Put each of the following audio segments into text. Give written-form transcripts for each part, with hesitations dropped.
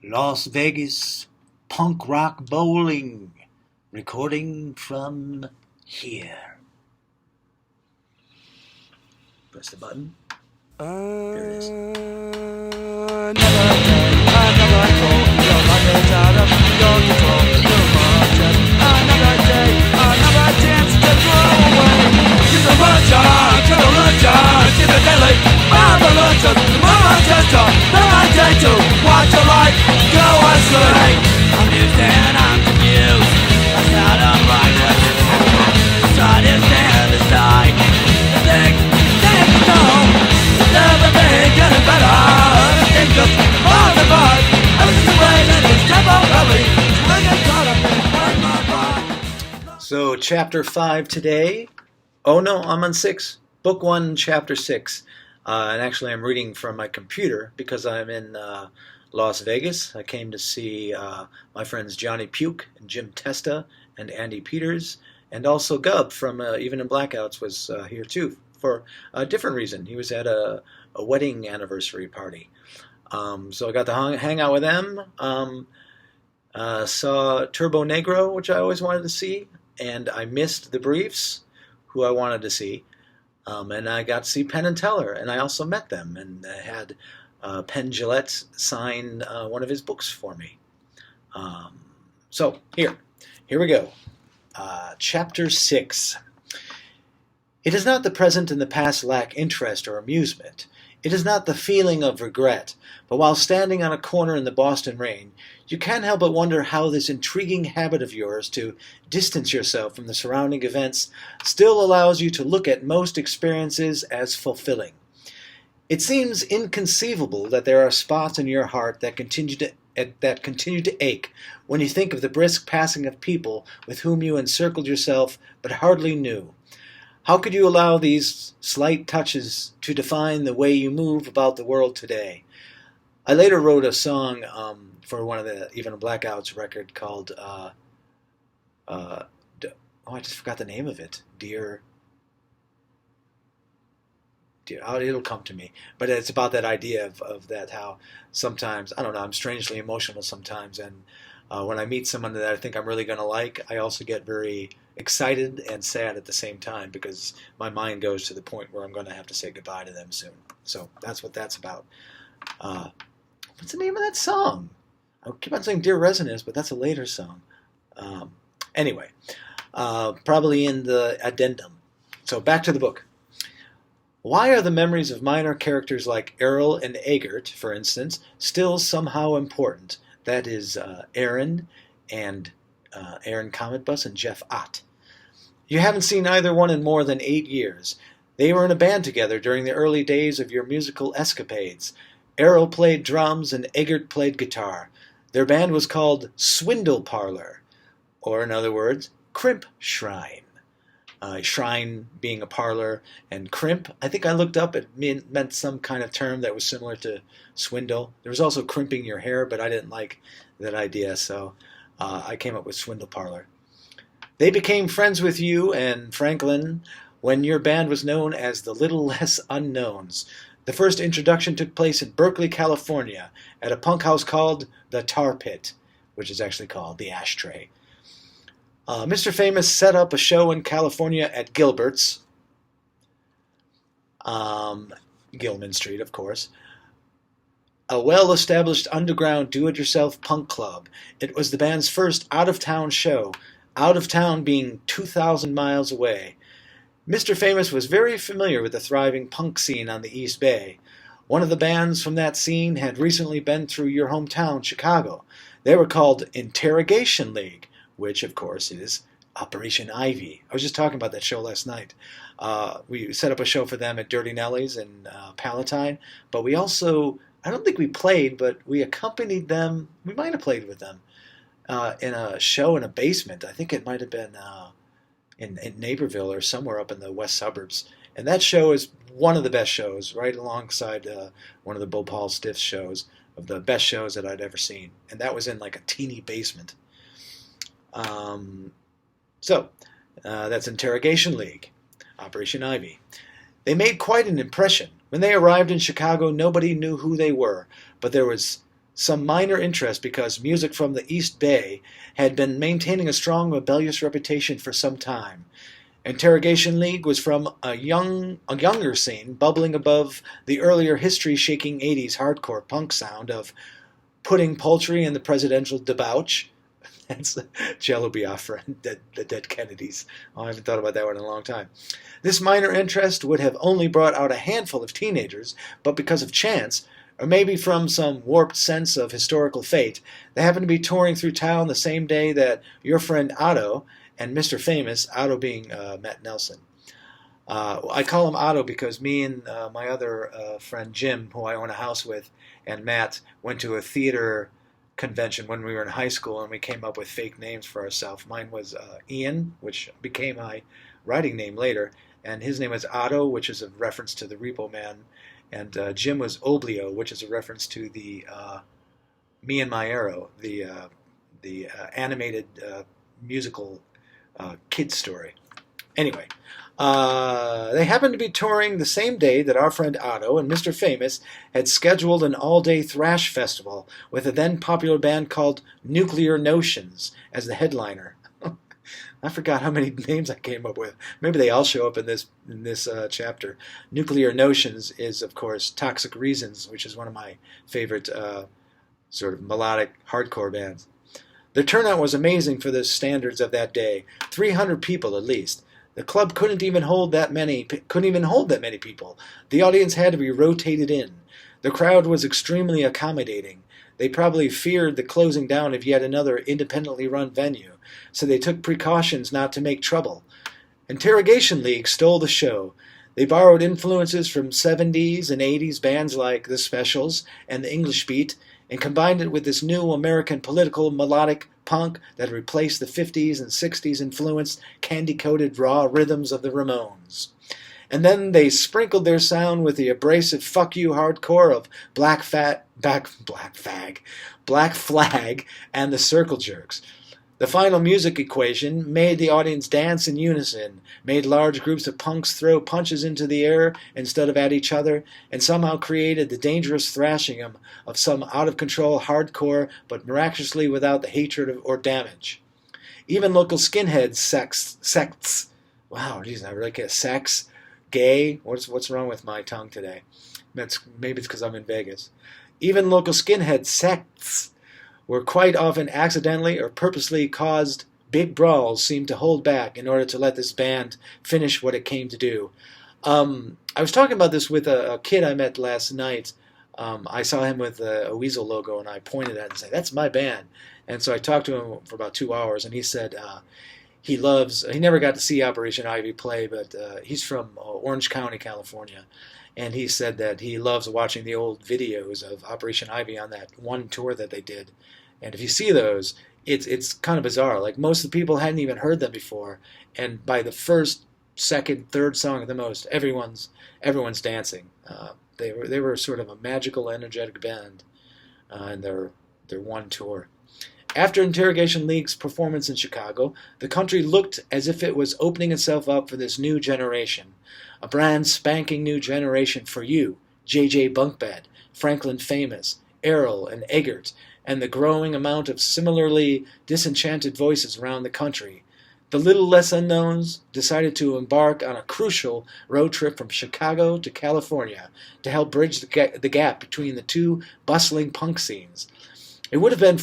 Las Vegas punk rock bowling, recording from here. Press the button. There it is. Another day, another call. Your life is out of your control. Too much. Another day, another chance to throw away. Give the luncheon, give the luncheon, give the daily. Mama luncheon, mama tester. Then I take to watch your life go astray. I'm used and I'm confused. That's how I'm like this. Try to stand aside. Think no. Never been getting better. Everything just falls apart. Everything's the way that it's temporary. I get caught up in my. So, chapter 5 today. Oh no, I'm on 6. Book 1, chapter 6. And actually, I'm reading from my computer because I'm in Las Vegas. I came to see my friends Johnny Puke and Jim Testa and Andy Peters. And also Gub from Even in Blackouts was here too for a different reason. He was at a wedding anniversary party. So I got to hang out with them. Saw Turbo Negro, which I always wanted to see. And I missed the Briefs, who I wanted to see. And I got to see Penn and Teller, and I also met them and had Penn Jillette sign one of his books for me. So here we go. Chapter 6. It is not the present and the past lack interest or amusement. It is not the feeling of regret, but while standing on a corner in the Boston rain, you can't help but wonder how this intriguing habit of yours to distance yourself from the surrounding events still allows you to look at most experiences as fulfilling. It seems inconceivable that there are spots in your heart that continue to ache when you think of the brisk passing of people with whom you encircled yourself but hardly knew. How could you allow these slight touches to define the way you move about the world today? I later wrote a song for one of the Even in Blackouts record called, I just forgot the name of it. Dear, it'll come to me. But it's about that idea of that, how sometimes, I don't know, I'm strangely emotional sometimes. And when I meet someone that I think I'm really going to like, I also get very excited and sad at the same time because my mind goes to the point where I'm going to have to say goodbye to them soon. So that's what that's about. What's the name of that song? I keep on saying Dear Resonance, but that's a later song. Anyway, probably in the addendum. So back to the book. Why are the memories of minor characters like Errol and Eggert, for instance, still somehow important? That is Aaron and Aaron Cometbus and Jeff Ott. You haven't seen either one in more than 8 years. They were in a band together during the early days of your musical escapades. Errol played drums and Eggert played guitar. Their band was called Swindle Parlor, or in other words, Crimp Shrine. Shrine being a parlor, and crimp, I think I looked up, it meant some kind of term that was similar to swindle. There was also crimping your hair, but I didn't like that idea, so I came up with Swindle Parlor. They became friends with you and Franklin when your band was known as the Little Less Unknowns. The first introduction took place in Berkeley, California, at a punk house called the Tar Pit, which is actually called the Ashtray. Mr. Famous set up a show in California at Gilbert's, Gilman Street, of course, a well-established underground do-it-yourself punk club. It was the band's first out-of-town show, out-of-town being 2,000 miles away. Mr. Famous was very familiar with the thriving punk scene on the East Bay. One of the bands from that scene had recently been through your hometown, Chicago. They were called Interrogation League, which, of course, is Operation Ivy. I was just talking about that show last night. We set up a show for them at Dirty Nelly's in Palatine, but we also, I don't think we played, but we accompanied them. We might have played with them in a show in a basement. I think it might have been in Naperville or somewhere up in the west suburbs. And that show is one of the best shows, right alongside one of the Bo Paul Stiffs shows, of the best shows that I'd ever seen. And that was in like a teeny basement. That's Interrogation League, Operation Ivy. They made quite an impression. When they arrived in Chicago, nobody knew who they were, but there was some minor interest because music from the East Bay had been maintaining a strong rebellious reputation for some time. Interrogation League was from a younger scene bubbling above the earlier history-shaking 80s hardcore punk sound of Putting Poultry in the Presidential Debauch. That's Jello Biafra and the Dead Kennedys. Oh, I haven't thought about that one in a long time. This minor interest would have only brought out a handful of teenagers, but because of chance, or maybe from some warped sense of historical fate, they happened to be touring through town the same day that your friend Otto and Mr. Famous, Otto being Matt Nelson. I call him Otto because me and my other friend Jim, who I own a house with, and Matt went to a theater convention when we were in high school, and we came up with fake names for ourselves. Mine was Ian, which became my writing name later, and his name was Otto, which is a reference to the Repo Man, and Jim was Oblio, which is a reference to the Me and My Arrow, the animated musical kid story. Anyway, they happened to be touring the same day that our friend Otto and Mr. Famous had scheduled an all-day thrash festival with a then popular band called Nuclear Notions as the headliner. I forgot how many names I came up with. Maybe they all show up in this chapter. Nuclear Notions is, of course, Toxic Reasons, which is one of my favorite sort of melodic hardcore bands. The turnout was amazing for the standards of that day. 300 people at least. The club couldn't even hold that many people. The audience had to be rotated in. The crowd was extremely accommodating. They probably feared the closing down of yet another independently run venue, so they took precautions not to make trouble. Interrogation League stole the show. They borrowed influences from 70s and 80s bands like The Specials and the English Beat, and combined it with this new American political melodic punk that replaced the 50s and 60s influenced candy-coated raw rhythms of the Ramones. And then they sprinkled their sound with the abrasive fuck you hardcore of Black Flag and the Circle Jerks. The final music equation made the audience dance in unison, made large groups of punks throw punches into the air instead of at each other, and somehow created the dangerous thrashing of some out-of-control hardcore, but miraculously without the hatred or damage. Even local skinhead sects, wow, geez, I really get sex, gay, what's wrong with my tongue today? Maybe it's because I'm in Vegas. Even local skinhead sects were quite often accidentally or purposely caused big brawls seemed to hold back in order to let this band finish what it came to do. I was talking about this with a kid I met last night. I saw him with a Weasel logo, and I pointed at it and said, "That's my band." And so I talked to him for about 2 hours, and he said he never got to see Operation Ivy play, but he's from Orange County, California. And he said that he loves watching the old videos of Operation Ivy on that one tour that they did. And if you see those, it's kind of bizarre. Like, most of the people hadn't even heard them before, and by the first, second, third song at the most, everyone's dancing. They were sort of a magical, energetic band in their one tour. After Interrogation League's performance in Chicago, the country looked as if it was opening itself up for this new generation. A brand spanking new generation for you, J.J. Bunkbed, Franklin Famous, Errol, and Eggert, and the growing amount of similarly disenchanted voices around the country. The little less unknowns decided to embark on a crucial road trip from Chicago to California to help bridge the gap between the two bustling punk scenes. It would have been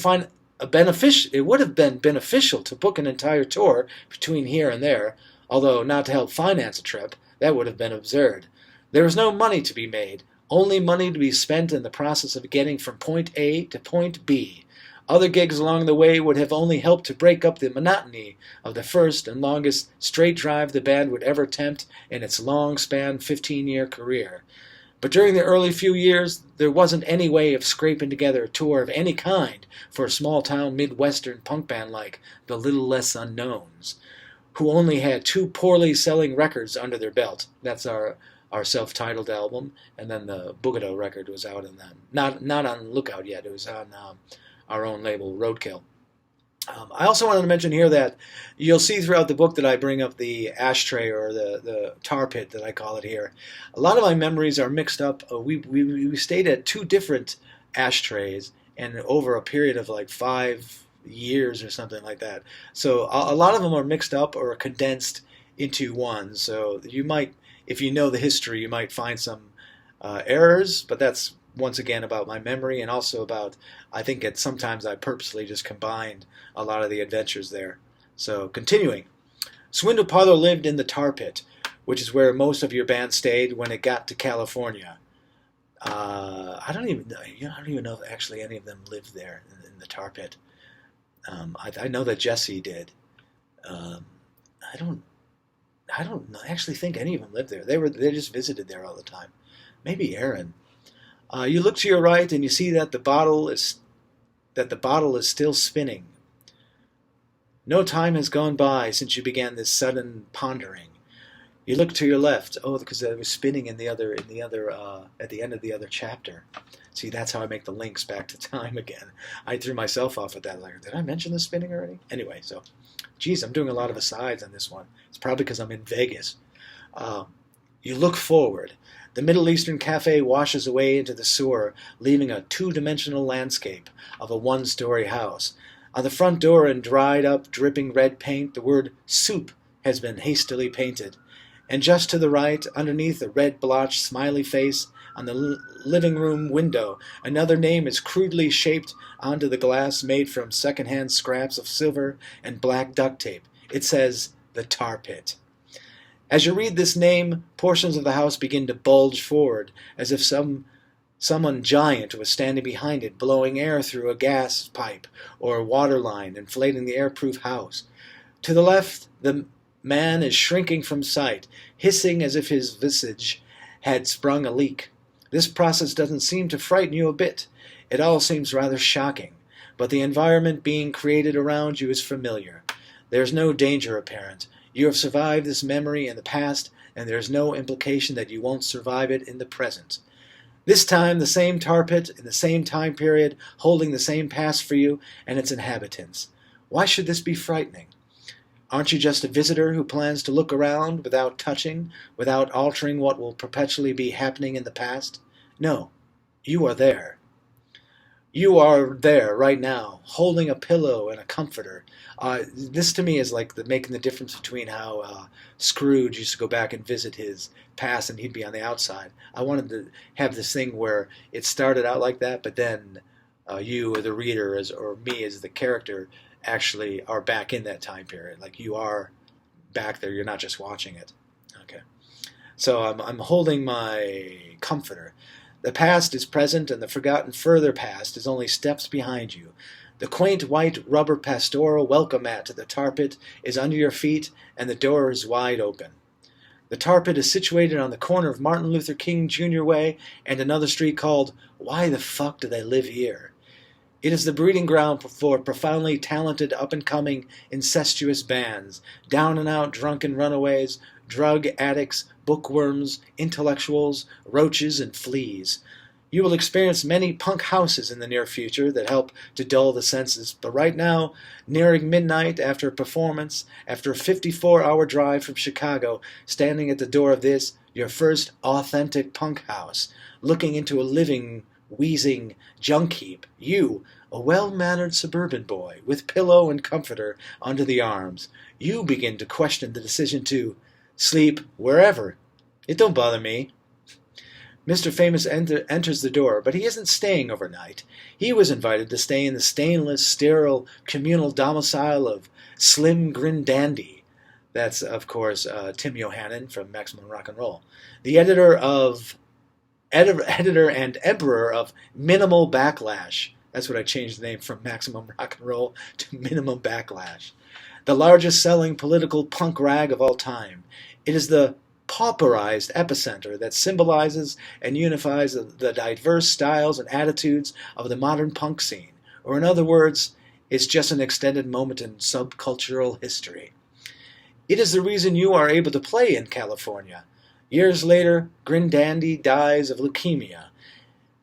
beneficial to book an entire tour between here and there, although not to help finance a trip. That would have been absurd. There was no money to be made, only money to be spent in the process of getting from point A to point B. Other gigs along the way would have only helped to break up the monotony of the first and longest straight drive the band would ever attempt in its long-span 15-year career. But during the early few years, there wasn't any way of scraping together a tour of any kind for a small-town Midwestern punk band like the Little Less Unknowns, who only had 2 poorly-selling records under their belt. That's our self-titled album, and then the Boogadow record was out in them. Not on Lookout yet. It was on our own label, Roadkill. I also wanted to mention here that you'll see throughout the book that I bring up the ashtray, or the tar pit that I call it here. A lot of my memories are mixed up. We stayed at 2 different ashtrays, and over a period of like 5 years or something like that. So a lot of them are mixed up or condensed into one. So you might, if you know the history, you might find some errors, but that's once again about my memory, and also about, I think sometimes I purposely just combined a lot of the adventures there. So continuing. Swindle Parlor lived in the tar pit, which is where most of your band stayed when it got to California. I don't even know if actually any of them lived there in the tar pit. I know that Jesse did. I don't actually think any of them lived there. They just visited there all the time. Maybe Aaron. You look to your right and you see that the bottle is still spinning. No time has gone by since you began this sudden pondering. You look to your left. Oh, because it was spinning at the end of the other chapter. See, that's how I make the links back to time again. I threw myself off with that. Like, did I mention the spinning already? Anyway, so, geez, I'm doing a lot of asides on this one. It's probably because I'm in Vegas. You look forward. The Middle Eastern cafe washes away into the sewer, leaving a two-dimensional landscape of a one-story house. On the front door, in dried-up, dripping red paint, the word soup has been hastily painted. And just to the right, underneath a red-blotched smiley face on the living room window, another name is crudely shaped onto the glass made from second-hand scraps of silver and black duct tape. It says, The Tar Pit. As you read this name, portions of the house begin to bulge forward, as if someone giant was standing behind it, blowing air through a gas pipe or a water line, inflating the airproof house. To the left, the man is shrinking from sight, hissing as if his visage had sprung a leak. This process doesn't seem to frighten you a bit. It all seems rather shocking, but the environment being created around you is familiar. There's no danger apparent. You have survived this memory in the past, and there is no implication that you won't survive it in the present. This time, the same tar pit, in the same time period, holding the same past for you and its inhabitants. Why should this be frightening? Aren't you just a visitor who plans to look around without touching, without altering what will perpetually be happening in the past? No, you are there. You are there right now, holding a pillow and a comforter. This to me is like making the difference between how Scrooge used to go back and visit his past and he'd be on the outside. I wanted to have this thing where it started out like that, but then you or the reader or me as the character actually are back in that time period. Like you are back there, you're not just watching it. Okay. So I'm holding my comforter. The past is present, and the forgotten further past is only steps behind you. The quaint white rubber pastoral welcome mat to the tar pit is under your feet, and the door is wide open. The tar pit is situated on the corner of Martin Luther King Jr. Way and another street called Why the Fuck Do They Live Here? It is the breeding ground for profoundly talented, up-and-coming, incestuous bands, down-and-out drunken runaways, drug addicts, bookworms, intellectuals, roaches, and fleas. You will experience many punk houses in the near future that help to dull the senses, but right now, nearing midnight after a performance, after a 54-hour drive from Chicago, standing at the door of this, your first authentic punk house, looking into a living, wheezing junk heap, you, a well-mannered suburban boy, with pillow and comforter under the arms, you begin to question the decision to sleep wherever. It don't bother me. Mr. Famous enters the door, but he isn't staying overnight. He was invited to stay in the stainless, sterile, communal domicile of Slim Grin Dandy. That's, of course, Tim Yohannan from Maximum Rock and Roll. The editor and emperor of Minimal Backlash. That's what I changed the name from Maximum Rock and Roll to Minimum Backlash. The largest selling political punk rag of all time. It is the pauperized epicenter that symbolizes and unifies the diverse styles and attitudes of the modern punk scene. Or in other words, it's just an extended moment in subcultural history. It is the reason you are able to play in California. Years later, Grin Dandy dies of leukemia,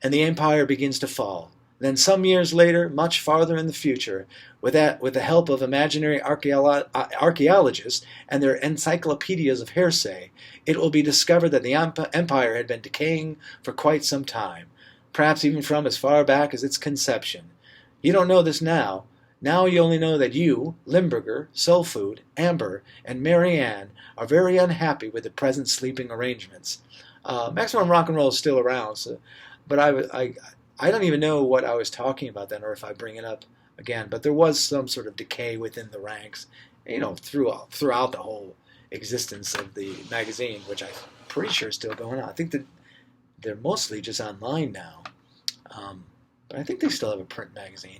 and the empire begins to fall. Then some years later, much farther in the future, with the help of imaginary archaeologists and their encyclopedias of hearsay, it will be discovered that the empire had been decaying for quite some time. perhaps even from as far back as its conception. You don't know this now. Now you only know that you, Limburger, Soul Food, Amber, and Mary Ann are very unhappy with the present sleeping arrangements. Maximum Rock and Roll is still around, but I don't even know what I was talking about then, or if I bring it up again. But there was some sort of decay within the ranks, throughout the whole existence of the magazine, which I'm pretty sure is still going on. I think that they're mostly just online now, but I think they still have a print magazine.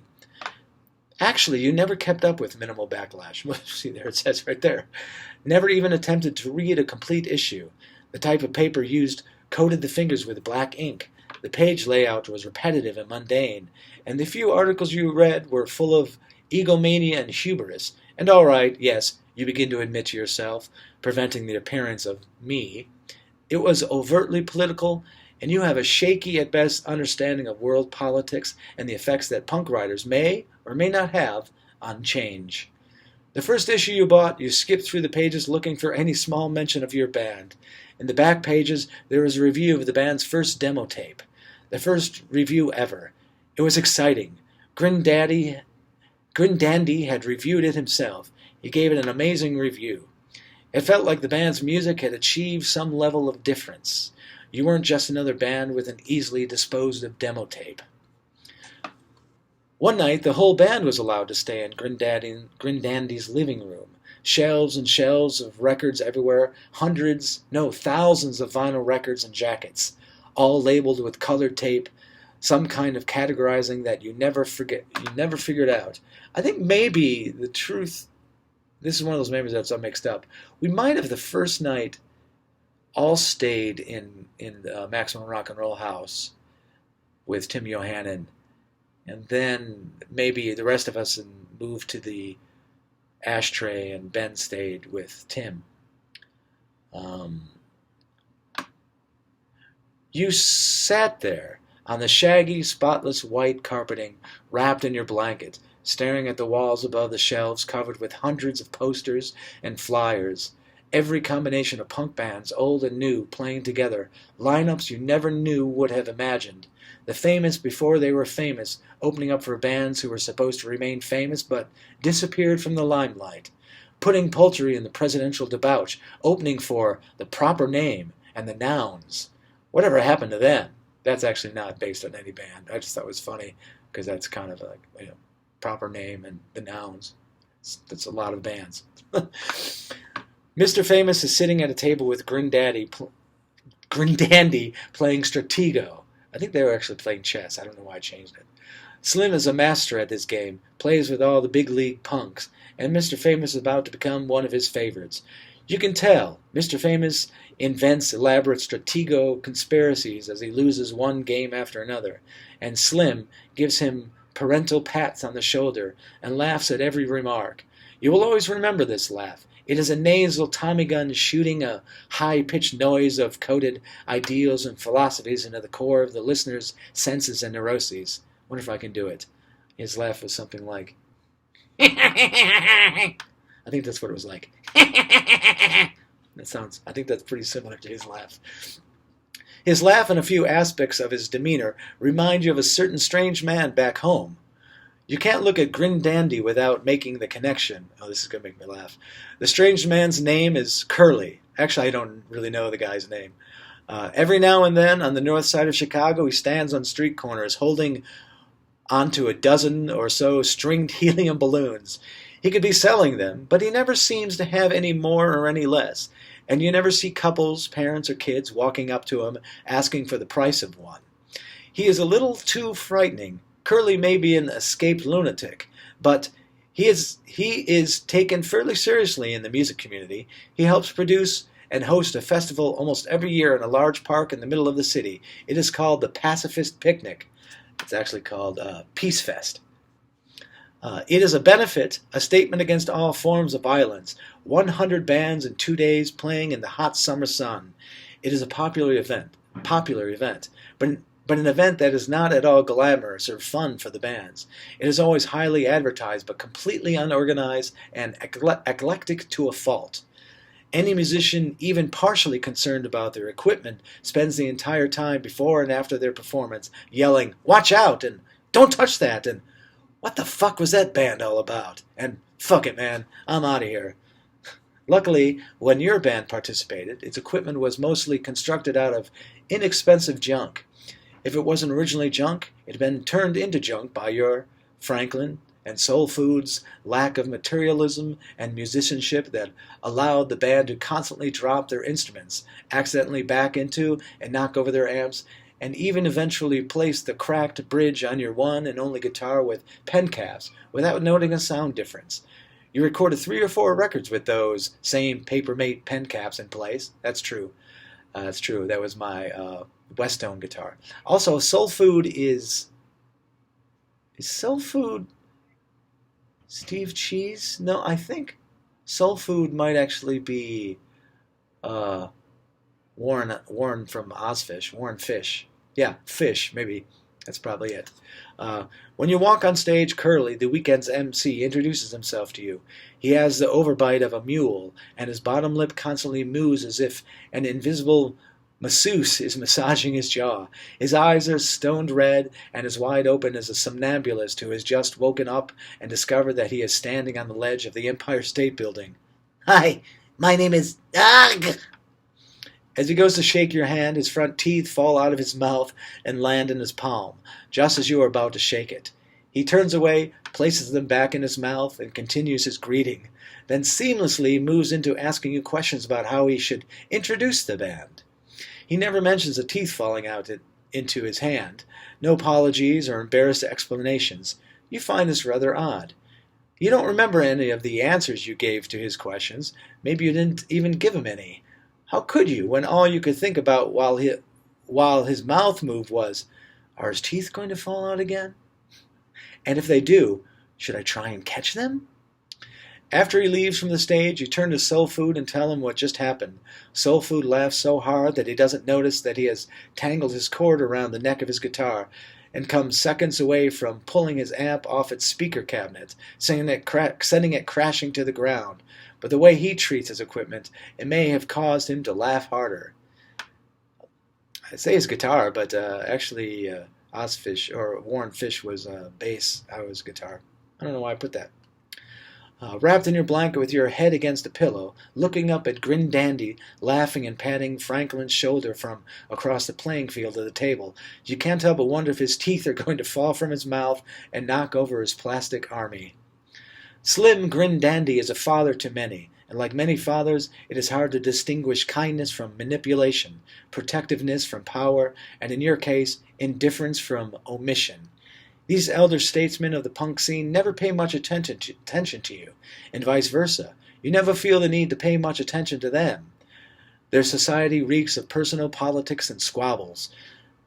Actually, you never kept up with Minimal Backlash. See there, it says right there. Never even attempted to read a complete issue. The type of paper used coated the fingers with black ink. The page layout was repetitive and mundane, and the few articles you read were full of egomania and hubris. And all right, yes, you begin to admit to yourself, preventing the appearance of me, it was overtly political, and you have a shaky at best understanding of world politics and the effects that punk writers may or may not have on change. The first issue you bought, you skipped through the pages looking for any small mention of your band. In the back pages, there was a review of the band's first demo tape. The first review ever. It was exciting. Grin Dandy had reviewed it himself. He gave it an amazing review. It felt like the band's music had achieved some level of difference. You weren't just another band with an easily disposed of demo tape. One night, the whole band was allowed to stay in Grin Dandy's living room. Shelves and shelves of records everywhere, thousands of vinyl records and jackets, all labeled with colored tape, some kind of categorizing that you never figured out. I think maybe the truth, this is one of those memories that's all mixed up. We might have the first night all stayed in the Maximum Rock and Roll house with Tim Johannen, and then maybe the rest of us moved to the Ashtray, and Ben stayed with Tim. You sat there on the shaggy, spotless white carpeting, wrapped in your blanket, staring at the walls above the shelves covered with hundreds of posters and flyers, every combination of punk bands, old and new, playing together, lineups you never knew would have imagined. The famous before they were famous, opening up for bands who were supposed to remain famous but disappeared from the limelight. Putting Poultry in the presidential debauch, opening for The Proper Name and The Nouns. Whatever happened to them? That's actually not based on any band. I just thought it was funny because that's kind of like, Proper Name and The Nouns. That's a lot of bands. Mr. Famous is sitting at a table with Grin Dandy playing Stratego. I think they were actually playing chess. I don't know why I changed it. Slim is a master at this game, plays with all the big league punks, and Mr. Famous is about to become one of his favorites. You can tell Mr. Famous invents elaborate Stratego conspiracies as he loses one game after another, and Slim gives him parental pats on the shoulder and laughs at every remark. You will always remember this laugh. It is a nasal Tommy gun shooting a high-pitched noise of coded ideals and philosophies into the core of the listener's senses and neuroses. Wonder if I can do it. His laugh was something like... I think that's what it was like. I think that's pretty similar to his laugh. His laugh and a few aspects of his demeanor remind you of a certain strange man back home. You can't look at Grin Dandy without making the connection. Oh, this is going to make me laugh. The strange man's name is Curly. Actually, I don't really know the guy's name. Every now and then, on the north side of Chicago, he stands on street corners holding onto a dozen or so stringed helium balloons. He could be selling them, but he never seems to have any more or any less. And you never see couples, parents, or kids walking up to him asking for the price of one. He is a little too frightening. Curly may be an escaped lunatic, but he is taken fairly seriously in the music community. He helps produce and host a festival almost every year in a large park in the middle of the city. It is called the Pacifist Picnic. It's actually called Peace Fest. It is a benefit, a statement against all forms of violence. 100 bands in 2 days playing in the hot summer sun. It is a popular event, but an event that is not at all glamorous or fun for the bands. It is always highly advertised, but completely unorganized and eclectic to a fault. Any musician, even partially concerned about their equipment, spends the entire time before and after their performance yelling, "Watch out!" and "Don't touch that!" and "What the fuck was that band all about?" and "Fuck it, man, I'm out of here." Luckily, when your band participated, its equipment was mostly constructed out of inexpensive junk. If it wasn't originally junk, it had been turned into junk by your Franklin and Soul Food's lack of materialism and musicianship that allowed the band to constantly drop their instruments, accidentally back into and knock over their amps, and even eventually place the cracked bridge on your one and only guitar with pen caps without noting a sound difference. You recorded 3 or 4 records with those same Papermate pen caps in place. That's true. That's true. That was my Westone guitar. Also, Soul Food is Soul Food Steve Cheese? No, I think Soul Food might actually be Warren from Ozfish. Warren Fish. Yeah, Fish, maybe. That's probably it. When you walk on stage, Curly, the weekend's MC, introduces himself to you. He has the overbite of a mule, and his bottom lip constantly moves as if an invisible masseuse is massaging his jaw. His eyes are stoned red and as wide open as a somnambulist who has just woken up and discovered that he is standing on the ledge of the Empire State Building. "Hi, my name is Ugh." As he goes to shake your hand, his front teeth fall out of his mouth and land in his palm, just as you are about to shake it. He turns away, places them back in his mouth, and continues his greeting, then seamlessly moves into asking you questions about how he should introduce the band. He never mentions the teeth falling out into his hand. No apologies or embarrassed explanations. You find this rather odd. You don't remember any of the answers you gave to his questions. Maybe you didn't even give him any. How could you, when all you could think about while his mouth moved was, "Are his teeth going to fall out again? And if they do, should I try and catch them?" After he leaves from the stage, you turn to Soul Food and tell him what just happened. Soul Food laughs so hard that he doesn't notice that he has tangled his cord around the neck of his guitar and comes seconds away from pulling his amp off its speaker cabinet, sending it crashing to the ground. But the way he treats his equipment, it may have caused him to laugh harder. I say his guitar, but actually Ozfish, or Warren Fish, was bass. I was guitar. I don't know why I put that. Wrapped in your blanket with your head against a pillow, looking up at Grin Dandy, laughing and patting Franklin's shoulder from across the playing field of the table, you can't help but wonder if his teeth are going to fall from his mouth and knock over his plastic army. Slim Grin Dandy is a father to many, and like many fathers, it is hard to distinguish kindness from manipulation, protectiveness from power, and in your case, indifference from omission. These elder statesmen of the punk scene never pay much attention to you, and vice versa. You never feel the need to pay much attention to them. Their society reeks of personal politics and squabbles.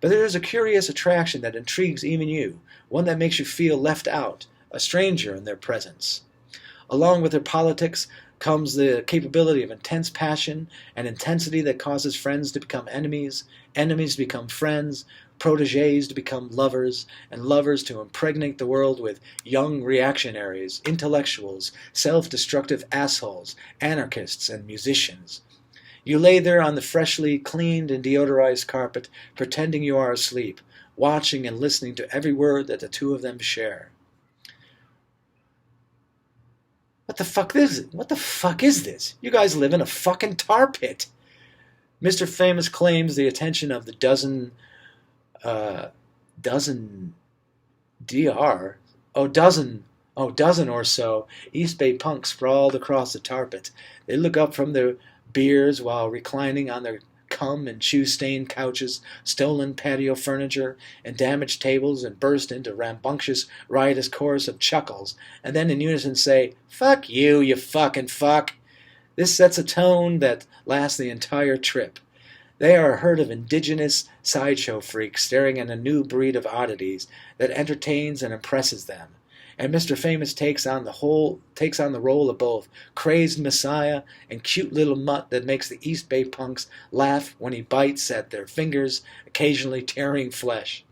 But there is a curious attraction that intrigues even you, one that makes you feel left out, a stranger in their presence. Along with their politics comes the capability of intense passion and intensity that causes friends to become enemies, enemies to become friends, protégés to become lovers, and lovers to impregnate the world with young reactionaries, intellectuals, self-destructive assholes, anarchists, and musicians. You lay there on the freshly cleaned and deodorized carpet, pretending you are asleep, watching and listening to every word that the two of them share. What the fuck is this? You guys live in a fucking tar pit. Mr. Famous claims the attention of the dozen or so East Bay punks sprawled across the tar pit. They look up from their beers while reclining on their cum and shoe-stained couches, stolen patio furniture, and damaged tables, and burst into rambunctious, riotous chorus of chuckles, and then in unison say, "Fuck you, you fucking fuck." This sets a tone that lasts the entire trip. They are a herd of indigenous sideshow freaks staring at a new breed of oddities that entertains and impresses them. And Mr. Famous takes on the role of both crazed messiah and cute little mutt that makes the East Bay punks laugh when he bites at their fingers, occasionally tearing flesh.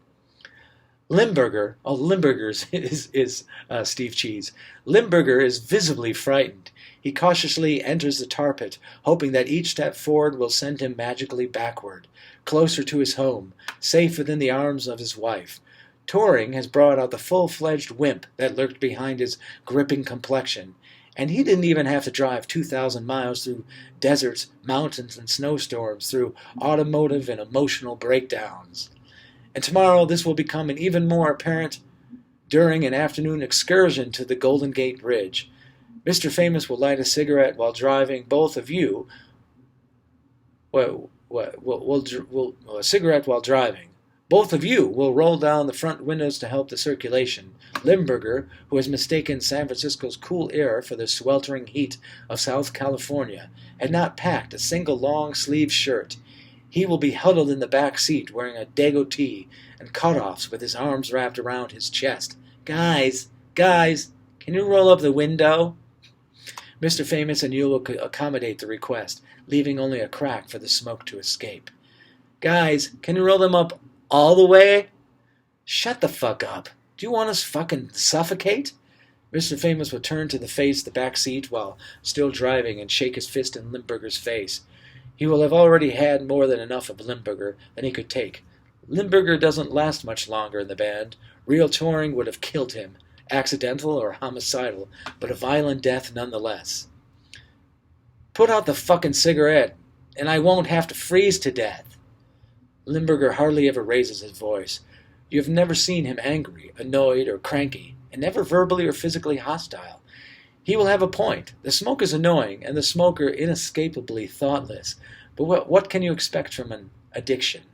Limburger's is Steve Cheese. Limburger is visibly frightened. He cautiously enters the tar pit, hoping that each step forward will send him magically backward, closer to his home, safe within the arms of his wife. Touring has brought out the full-fledged wimp that lurked behind his gripping complexion, and he didn't even have to drive 2,000 miles through deserts, mountains, and snowstorms, through automotive and emotional breakdowns. And tomorrow this will become an even more apparent during an afternoon excursion to the Golden Gate Bridge. Mr. Famous will light a cigarette while driving. Both of you will a cigarette while driving. Both of you will roll down the front windows to help the circulation. Limburger, who has mistaken San Francisco's cool air for the sweltering heat of South California, had not packed a single long-sleeved shirt. He will be huddled in the back seat wearing a Dago tee and cutoffs with his arms wrapped around his chest. Guys, can you roll up the window? Mr. Famous and you will accommodate the request, leaving only a crack for the smoke to escape. Guys, can you roll them up all the way? Shut the fuck up. Do you want us fucking suffocate? Mr. Famous will turn to face the back seat while still driving and shake his fist in Limburger's face. He will have already had more than enough of Limburger than he could take. Limburger doesn't last much longer in the band. Real touring would have killed him, accidental or homicidal, but a violent death nonetheless. Put out the fucking cigarette, and I won't have to freeze to death. Limburger hardly ever raises his voice. You have never seen him angry, annoyed, or cranky, and never verbally or physically hostile. He will have a point. The smoke is annoying, and the smoker inescapably thoughtless. But what can you expect from an addiction?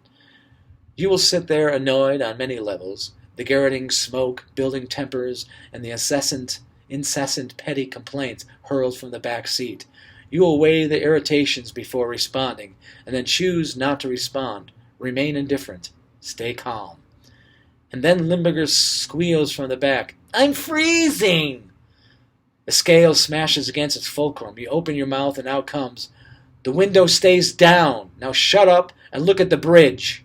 You will sit there annoyed on many levels, the garroting smoke, building tempers, and the incessant petty complaints hurled from the back seat. You will weigh the irritations before responding, and then choose not to respond. Remain indifferent. Stay calm. And then Limburger squeals from the back, I'm freezing! The scale smashes against its fulcrum. You open your mouth and out comes, the window stays down. Now shut up and look at the bridge.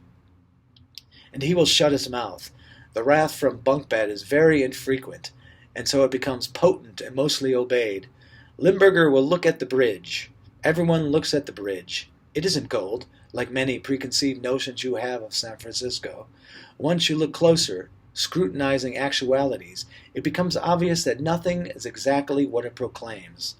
And he will shut his mouth. The wrath from bunk bed is very infrequent, and so it becomes potent and mostly obeyed. Limburger will look at the bridge. Everyone looks at the bridge. It isn't gold, like many preconceived notions you have of San Francisco. Once you look closer, scrutinizing actualities, it becomes obvious that nothing is exactly what it proclaims.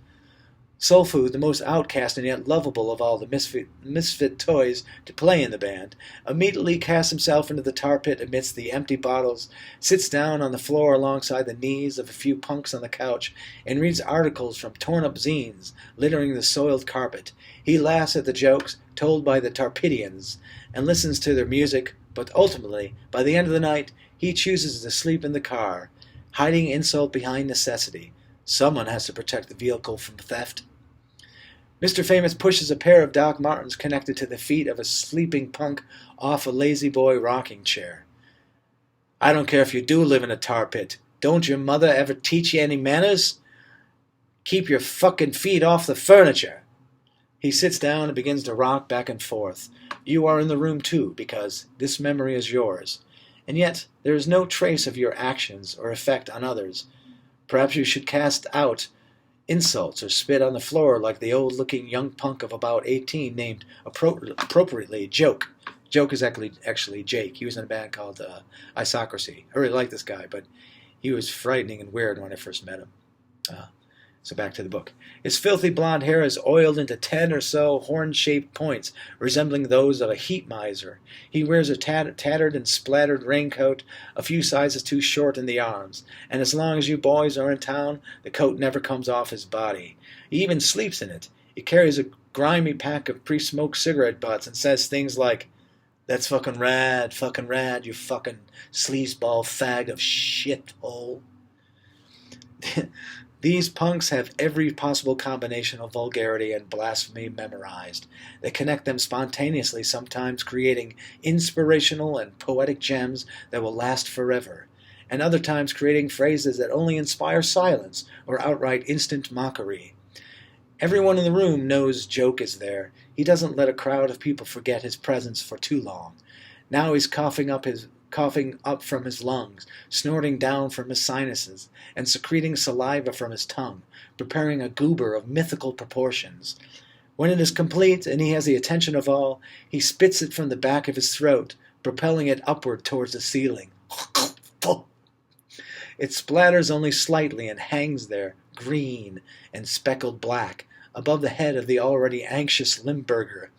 Soul Food, the most outcast and yet lovable of all the misfit toys to play in the band, immediately casts himself into the tar pit amidst the empty bottles, sits down on the floor alongside the knees of a few punks on the couch, and reads articles from torn-up zines littering the soiled carpet. He laughs at the jokes told by the Tarpitians and listens to their music, but ultimately, by the end of the night, he chooses to sleep in the car, hiding insult behind necessity. Someone has to protect the vehicle from theft. Mr. Famous pushes a pair of Doc Martens connected to the feet of a sleeping punk off a lazy boy rocking chair. I don't care if you do live in a tar pit. Don't your mother ever teach you any manners? Keep your fucking feet off the furniture. He sits down and begins to rock back and forth. You are in the room too, because this memory is yours. And yet there is no trace of your actions or effect on others. Perhaps you should cast out insults or spit on the floor like the old-looking young punk of about 18 named appropriately Joke. Joke is actually Jake. He was in a band called Isocracy. I really like this guy, but he was frightening and weird when I first met him. So back to the book. His filthy blonde hair is oiled into 10 or so horn-shaped points, resembling those of a heat miser. He wears a tattered and splattered raincoat, a few sizes too short in the arms, and as long as you boys are in town, the coat never comes off his body. He even sleeps in it. He carries a grimy pack of pre-smoked cigarette butts and says things like, "That's fucking rad, you fucking sleazeball fag of shithole." These punks have every possible combination of vulgarity and blasphemy memorized. They connect them spontaneously, sometimes creating inspirational and poetic gems that will last forever, and other times creating phrases that only inspire silence or outright instant mockery. Everyone in the room knows Joke is there. He doesn't let a crowd of people forget his presence for too long. Now he's coughing up coughing up from his lungs, snorting down from his sinuses, and secreting saliva from his tongue, preparing a goober of mythical proportions. When it is complete and he has the attention of all, he spits it from the back of his throat, propelling it upward towards the ceiling. It splatters only slightly and hangs there, green and speckled black, above the head of the already anxious Limburger.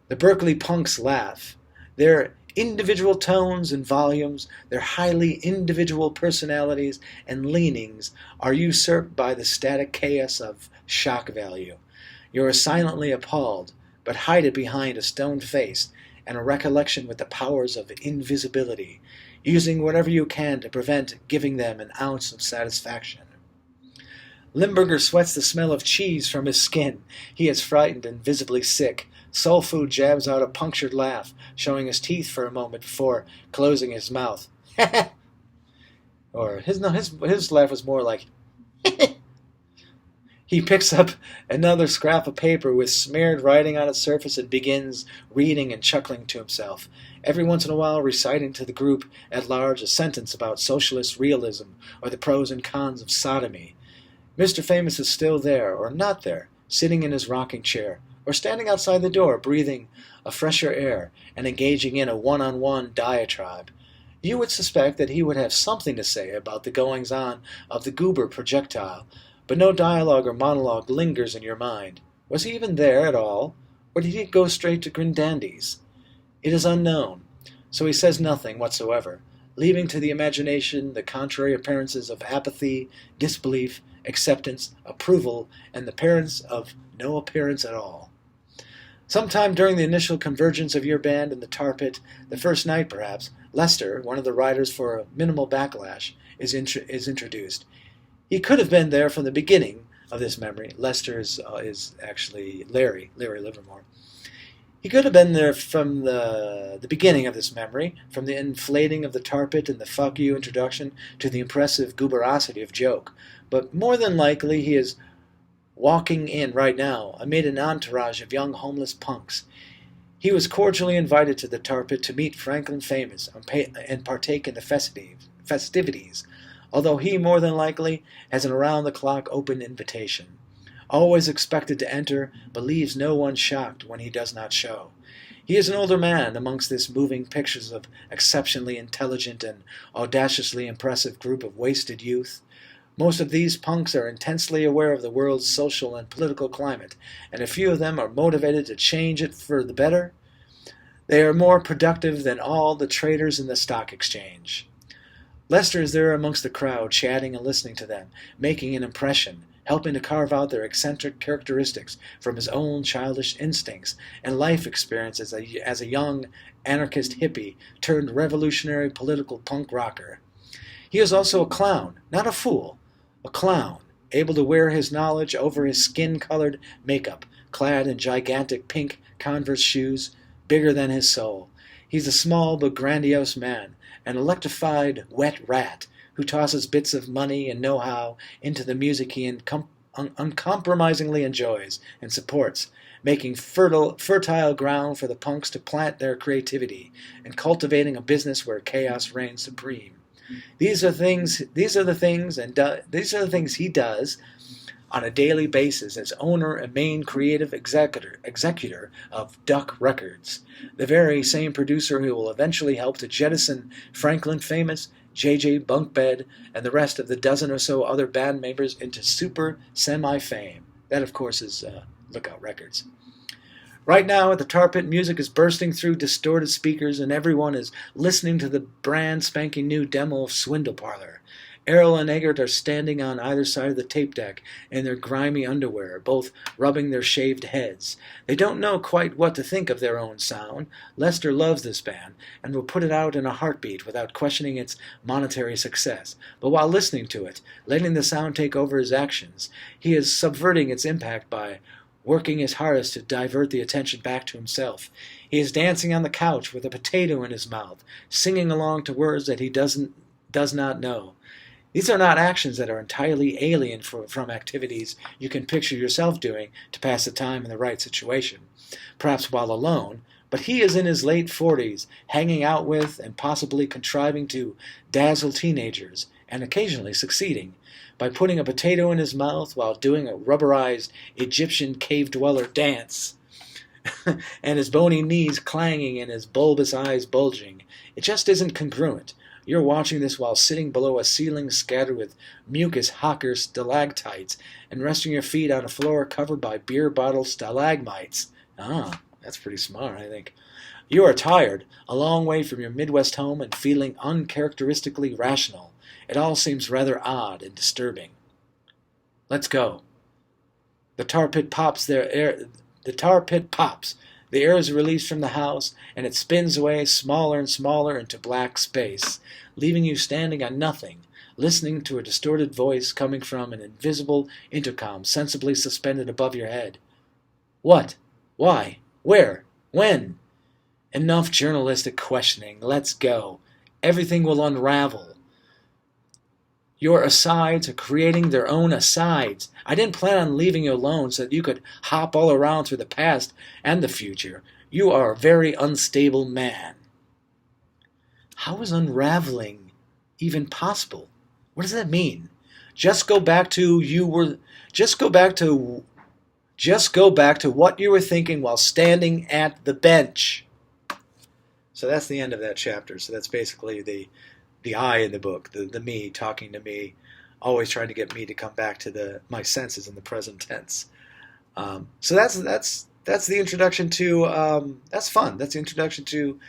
The Berkeley punks laugh. Their individual tones and volumes, their highly individual personalities and leanings are usurped by the static chaos of shock value. You are silently appalled, but hide it behind a stone face and a recollection with the powers of invisibility, using whatever you can to prevent giving them an ounce of satisfaction. Limburger sweats the smell of cheese from his skin. He is frightened and visibly sick. Soul Food jabs out a punctured laugh, showing his teeth for a moment before closing his mouth. Or his laugh was more like He picks up another scrap of paper with smeared writing on its surface and begins reading and chuckling to himself, every once in a while reciting to the group at large a sentence about socialist realism or the pros and cons of sodomy. Mr. Famous is still there, or not there, sitting in his rocking chair, or standing outside the door, breathing a fresher air and engaging in a one-on-one diatribe. You would suspect that he would have something to say about the goings-on of the goober projectile, but no dialogue or monologue lingers in your mind. Was he even there at all, or did he go straight to Grindandy's? It is unknown, so he says nothing whatsoever, leaving to the imagination the contrary appearances of apathy, disbelief, acceptance, approval, and the appearance of no appearance at all. Sometime during the initial convergence of your band in the tar pit, the first night perhaps, Lester, one of the riders for a minimal backlash, is introduced. He could have been there from the beginning of this memory. Lester is actually Larry Livermore. He could have been there from the beginning of this memory, from the inflating of the tar pit and the fuck you introduction to the impressive gooberosity of joke. But more than likely he is walking in right now amid an entourage of young homeless punks. He was cordially invited to the tar pit to meet Franklin Famous and partake in the festivities, although he more than likely has an around-the-clock open invitation. Always expected to enter, but leaves no one shocked when he does not show. He is an older man amongst this moving pictures of exceptionally intelligent and audaciously impressive group of wasted youth. Most of these punks are intensely aware of the world's social and political climate, and a few of them are motivated to change it for the better. They are more productive than all the traders in the stock exchange. Lester is there amongst the crowd, chatting and listening to them, making an impression, helping to carve out their eccentric characteristics from his own childish instincts and life experience as a young anarchist hippie turned revolutionary political punk rocker. He is also a clown, not a fool, a clown, able to wear his knowledge over his skin-colored makeup, clad in gigantic pink Converse shoes, bigger than his soul. He's a small but grandiose man, an electrified wet rat who tosses bits of money and know-how into the music he uncompromisingly enjoys and supports, making fertile ground for the punks to plant their creativity and cultivating a business where chaos reigns supreme. These are the things he does on a daily basis as owner and main creative executor of Duck Records, the very same producer who will eventually help to jettison Franklin Famous, J.J. Bunkbed, and the rest of the dozen or so other band members into super semi-fame. That, of course, is Lookout Records. Right now, at the tar pit, music is bursting through distorted speakers, and everyone is listening to the brand spanking new demo of Swindle Parlor. Errol and Eggert are standing on either side of the tape deck in their grimy underwear, both rubbing their shaved heads. They don't know quite what to think of their own sound. Lester loves this band and will put it out in a heartbeat without questioning its monetary success. But while listening to it, letting the sound take over his actions, he is subverting its impact by working his hardest to divert the attention back to himself. He is dancing on the couch with a potato in his mouth, singing along to words that he does not know. These are not actions that are entirely alien from activities you can picture yourself doing to pass the time in the right situation. Perhaps while alone, But he is in his late 40s, hanging out with and possibly contriving to dazzle teenagers, and occasionally succeeding, by putting a potato in his mouth while doing a rubberized Egyptian cave dweller dance, and his bony knees clanging and his bulbous eyes bulging. It just isn't congruent. You're watching this while sitting below a ceiling scattered with mucus hocker stalactites and resting your feet on a floor covered by beer bottle stalagmites. Ah, that's pretty smart, I think. You are tired, a long way from your Midwest home, and feeling uncharacteristically rational. It all seems rather odd and disturbing. Let's go. The tar pit pops. The tar pit pops. The air is released from the house, and it spins away smaller and smaller into black space, leaving you standing on nothing, listening to a distorted voice coming from an invisible intercom sensibly suspended above your head. What? Why? Where? When? Enough journalistic questioning. Let's go. Everything will unravel. Your asides are creating their own asides. I didn't plan on leaving you alone so that you could hop all around through the past and the future. You are a very unstable man. How is unraveling even possible? What does that mean? Just go back to what you were thinking while standing at the bench. So that's the end of that chapter. So that's basically the I in the book, the me talking to me, always trying to get me to come back to my senses in the present tense. So that's the introduction to that's fun. That's the introduction to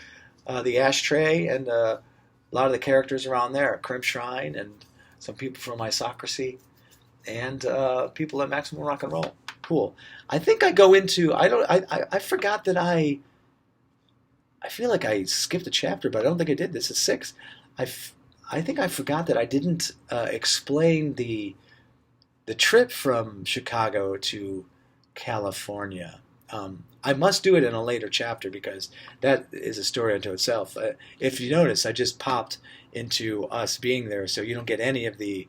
the ashtray and a lot of the characters around there, Crimp Shrine and some people from Isocracy and people at Maximum Rock and Roll. Cool. I think I go into I forgot that I feel like I skipped a chapter, but I don't think I did. This is 6. I think I forgot that I didn't explain the trip from Chicago to California. I must do it in a later chapter because that is a story unto itself. If you notice, I just popped into us being there, so you don't get any of the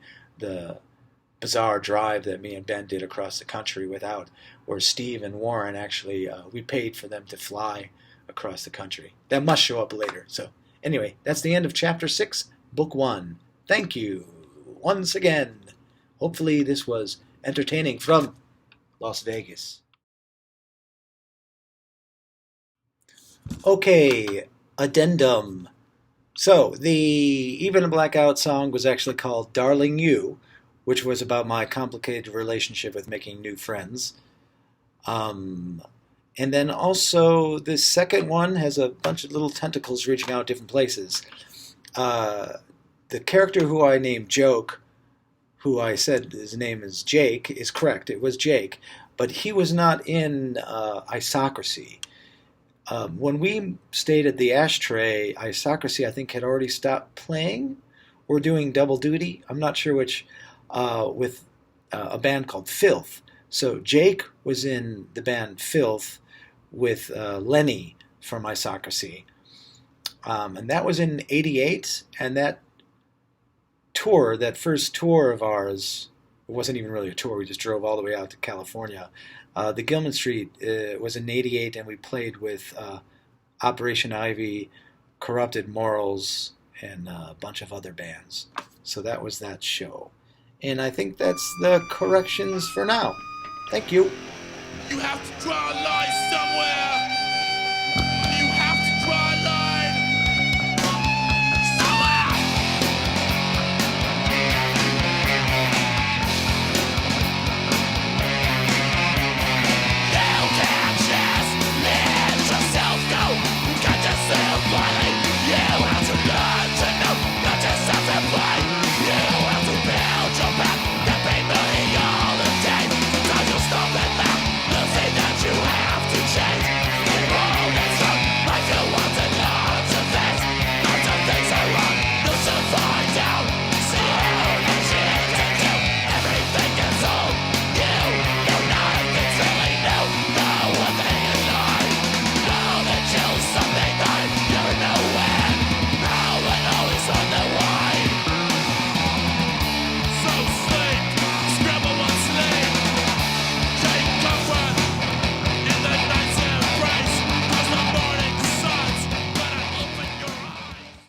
bizarre drive that me and Ben did across the country without, where Steve and Warren actually, we paid for them to fly across the country. That must show up later. So anyway, that's the end of Chapter 6, Book 1. Thank you once again. Hopefully this was entertaining from Las Vegas. Okay, addendum. So, the Even a Blackout song was actually called Darling You, which was about my complicated relationship with making new friends. And then also, the second one has a bunch of little tentacles reaching out different places. The character who I named Joke, who I said his name is Jake, is correct. It was Jake. But he was not in Isocracy. When we stayed at the Ashtray, Isocracy, I think, had already stopped playing or doing double duty. I'm not sure which, with a band called Filth. So Jake was in the band Filth with Lenny from Isocracy. And that was in '88, and that tour, that first tour of ours, it wasn't even really a tour, we just drove all the way out to California. The Gilman Street was in '88, and we played with Operation Ivy, Corrupted Morals, and a bunch of other bands. So that was that show. And I think that's the corrections for now. Thank you. You have to draw a line somewhere.